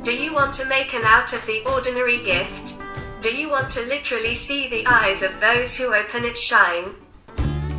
Do you want to make an out of the ordinary gift? Do you want to literally see the eyes of those who open it shine?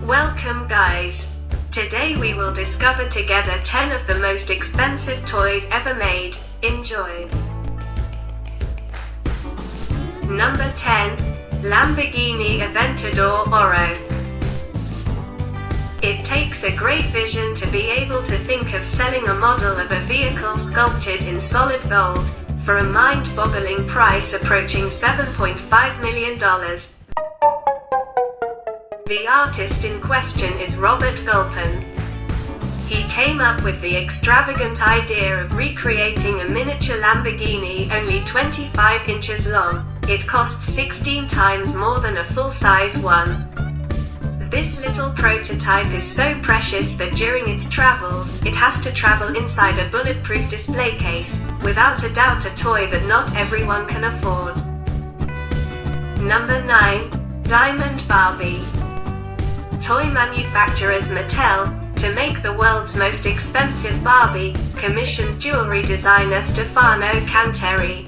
Welcome guys! Today we will discover together 10 of the most expensive toys ever made. Enjoy! Number 10. Lamborghini Aventador Oro. It takes a great vision to be able to think of selling a model of a vehicle sculpted in solid gold, for a mind-boggling price approaching $7.5 million. The artist in question is Robert Gulpen. He came up with the extravagant idea of recreating a miniature Lamborghini only 25 inches long. It costs 16 times more than a full-size one. This little prototype is so precious that during its travels, it has to travel inside a bulletproof display case, without a doubt a toy that not everyone can afford. Number 9. Diamond Barbie. Toy manufacturers Mattel, to make the world's most expensive Barbie, commissioned jewelry designer Stefano Canteri.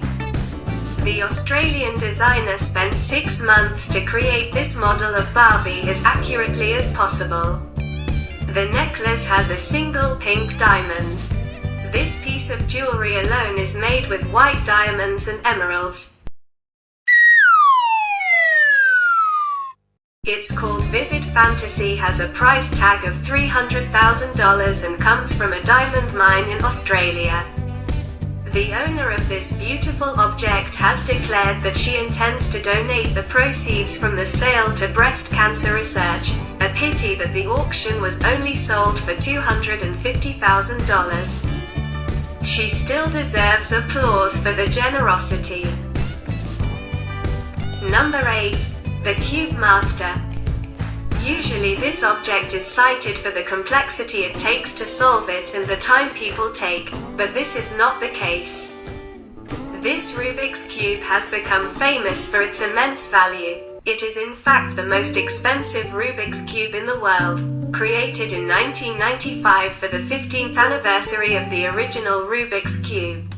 The Australian designer spent 6 months to create this model of Barbie as accurately as possible. The necklace has a single pink diamond. This piece of jewelry alone is made with white diamonds and emeralds. It's called Vivid Fantasy, has a price tag of $300,000 and comes from a diamond mine in Australia. The owner of this beautiful object has declared that she intends to donate the proceeds from the sale to breast cancer research. A pity that the auction was only sold for $250,000. She still deserves applause for the generosity. Number 8. The Cube Master. Usually this object is cited for the complexity it takes to solve it and the time people take, but this is not the case. This Rubik's Cube has become famous for its immense value. It is in fact the most expensive Rubik's Cube in the world, created in 1995 for the 15th anniversary of the original Rubik's Cube.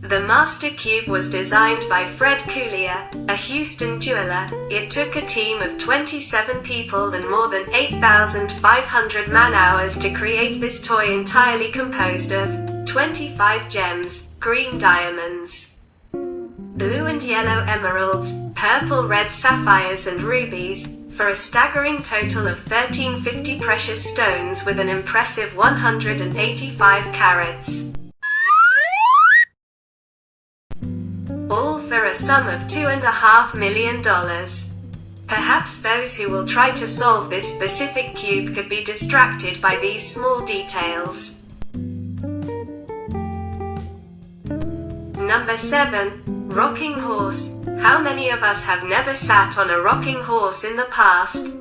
The Master Cube was designed by Fred Coulier, a Houston jeweler. It took a team of 27 people and more than 8,500 man-hours to create this toy entirely composed of 25 gems, green diamonds, blue and yellow emeralds, purple red sapphires and rubies, for a staggering total of 1,350 precious stones with an impressive 185 carats. All for a sum of $2.5 million. Perhaps those who will try to solve this specific cube could be distracted by these small details. Number 7. Rocking Horse. How many of us have never sat on a rocking horse in the past?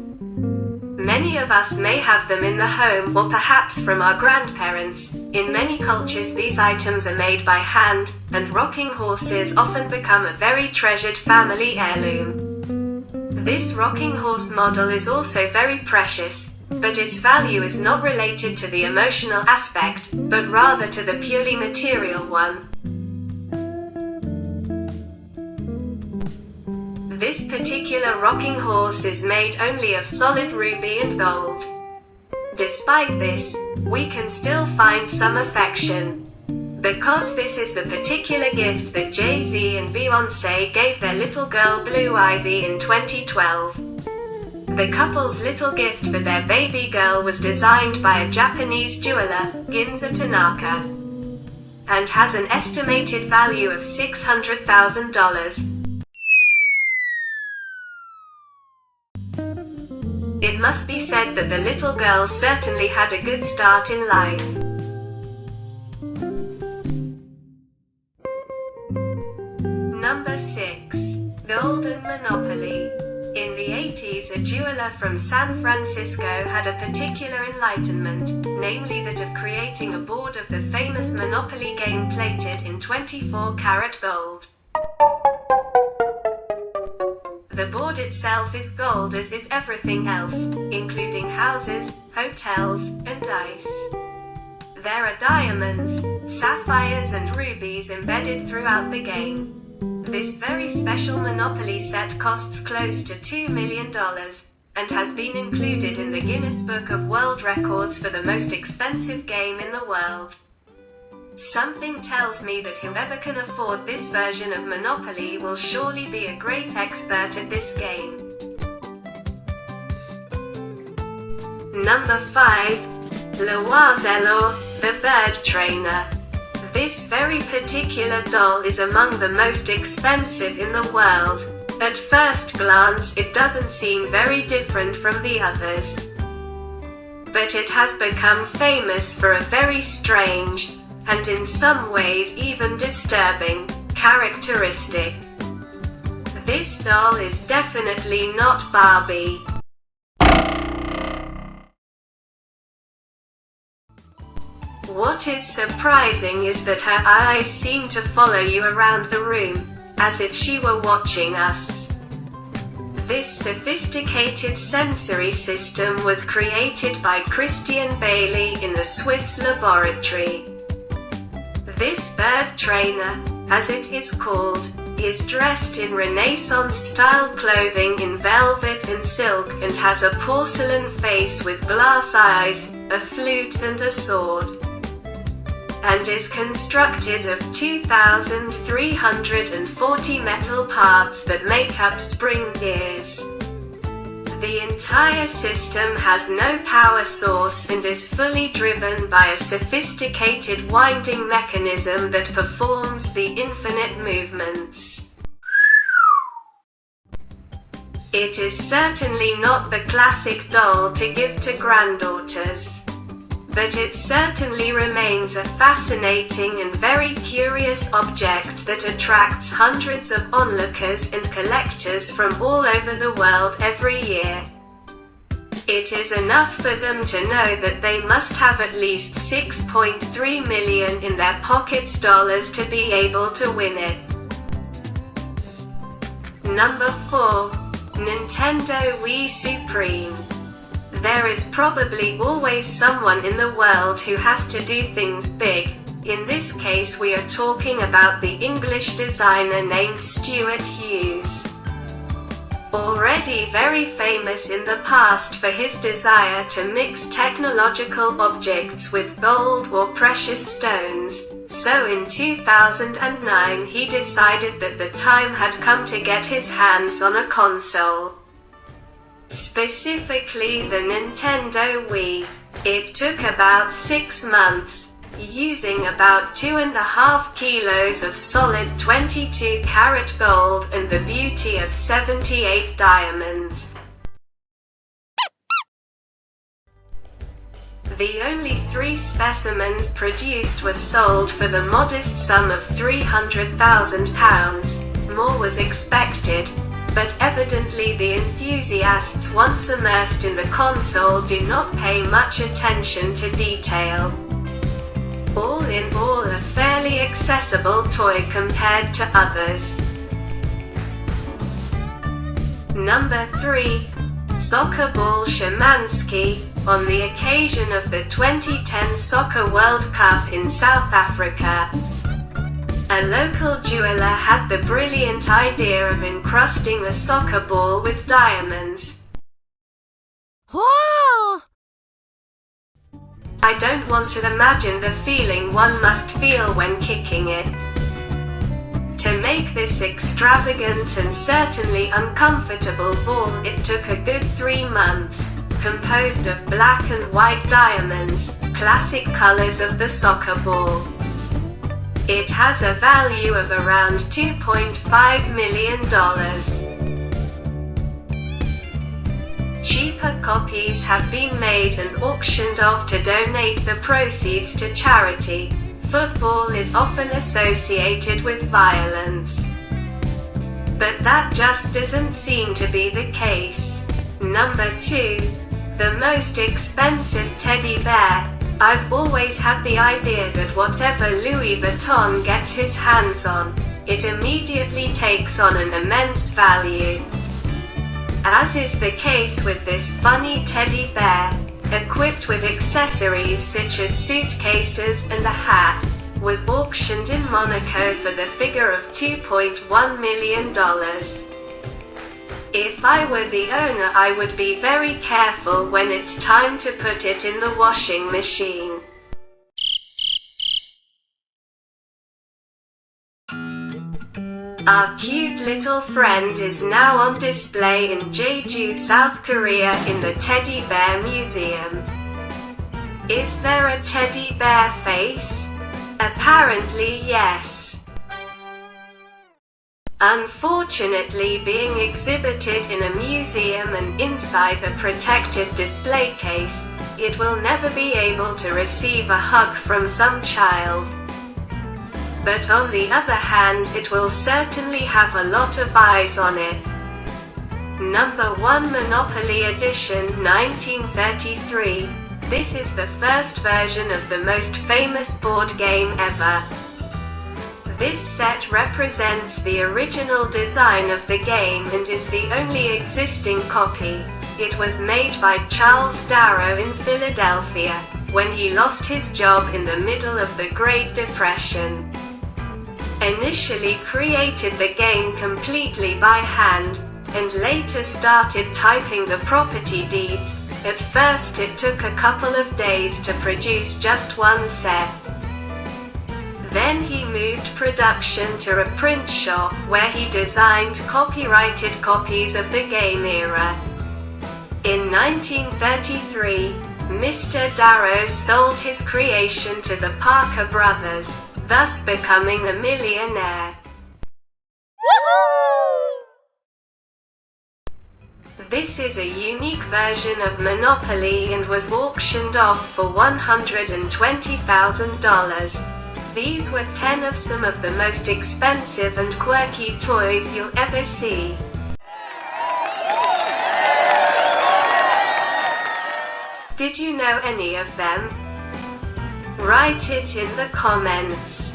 Many of us may have them in the home or perhaps from our grandparents. In many cultures these items are made by hand, and rocking horses often become a very treasured family heirloom. This rocking horse model is also very precious, but its value is not related to the emotional aspect, but rather to the purely material one. This particular rocking horse is made only of solid ruby and gold. Despite this, we can still find some affection. Because this is the particular gift that Jay-Z and Beyoncé gave their little girl Blue Ivy in 2012. The couple's little gift for their baby girl was designed by a Japanese jeweler, Ginza Tanaka, and has an estimated value of $600,000. It must be said that the little girl certainly had a good start in life. Number 6. Golden Monopoly. In the 80s, a jeweler from San Francisco had a particular enlightenment, namely that of creating a board of the famous Monopoly game plated in 24-karat gold. The board itself is gold, as is everything else, including houses, hotels, and dice. There are diamonds, sapphires and rubies embedded throughout the game. This very special Monopoly set costs close to $2 million, and has been included in the Guinness Book of World Records for the most expensive game in the world. Something tells me that whoever can afford this version of Monopoly will surely be a great expert at this game. Number 5. Oiseleur, the bird trainer. This very particular doll is among the most expensive in the world. At first glance, it doesn't seem very different from the others. But it has become famous for a very strange, and in some ways even disturbing, characteristic. This doll is definitely not Barbie. What is surprising is that her eyes seem to follow you around the room, as if she were watching us. This sophisticated sensory system was created by Christian Bailey in the Swiss laboratory. This bird trainer, as it is called, is dressed in Renaissance-style clothing in velvet and silk and has a porcelain face with glass eyes, a flute and a sword, and is constructed of 2,340 metal parts that make up spring gears. The entire system has no power source and is fully driven by a sophisticated winding mechanism that performs the infinite movements. It is certainly not the classic doll to give to granddaughters, but it certainly remains a fascinating and very curious object that attracts hundreds of onlookers and collectors from all over the world every year. It is enough for them to know that they must have at least 6.3 million in their pockets dollars to be able to win it. Number 4. Nintendo Wii Supreme. There is probably always someone in the world who has to do things big. In this case we are talking about the English designer named Stuart Hughes. Already very famous in the past for his desire to mix technological objects with gold or precious stones, so in 2009 he decided that the time had come to get his hands on a console. Specifically the Nintendo Wii. It took about 6 months, using about 2.5 kilos of solid 22-karat gold and the beauty of 78 diamonds. The only 3 specimens produced were sold for the modest sum of £300,000. More was expected, but evidently the enthusiasts once immersed in the console do not pay much attention to detail. All in all, a fairly accessible toy compared to others. Number 3. Soccer ball Shimansky. On the occasion of the 2010 Soccer World Cup in South Africa, a local jeweler had the brilliant idea of encrusting a soccer ball with diamonds. Whoa! I don't want to imagine the feeling one must feel when kicking it. To make this extravagant and certainly uncomfortable ball, it took a good 3 months, composed of black and white diamonds, classic colors of the soccer ball. It has a value of around $2.5 million. Cheaper copies have been made and auctioned off to donate the proceeds to charity. Football is often associated with violence, but that just doesn't seem to be the case. Number 2. The most expensive teddy bear. I've always had the idea that whatever Louis Vuitton gets his hands on, it immediately takes on an immense value. As is the case with this funny teddy bear, equipped with accessories such as suitcases and a hat, was auctioned in Monaco for the figure of $2.1 million. If I were the owner, I would be very careful when it's time to put it in the washing machine. Our cute little friend is now on display in Jeju, South Korea in the Teddy Bear Museum. Is there a teddy bear face? Apparently yes. Unfortunately, being exhibited in a museum and inside a protected display case, it will never be able to receive a hug from some child. But on the other hand, it will certainly have a lot of eyes on it. Number 1, Monopoly Edition 1933. This is the first version of the most famous board game ever. This set represents the original design of the game and is the only existing copy. It was made by Charles Darrow in Philadelphia, when he lost his job in the middle of the Great Depression. Initially created the game completely by hand, and later started typing the property deeds. At first it took a couple of days to produce just one set. Then he moved production to a print shop where he designed copyrighted copies of the game era. In 1933, Mr. Darrow sold his creation to the Parker brothers, thus becoming a millionaire. This is a unique version of Monopoly and was auctioned off for $120,000. These were 10 of some of the most expensive and quirky toys you'll ever see. Did you know any of them? Write it in the comments.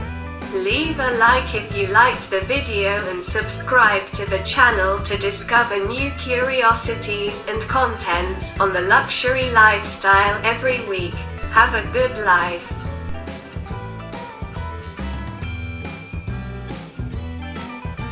Leave a like if you liked the video and subscribe to the channel to discover new curiosities and contents on the luxury lifestyle every week. Have a good life.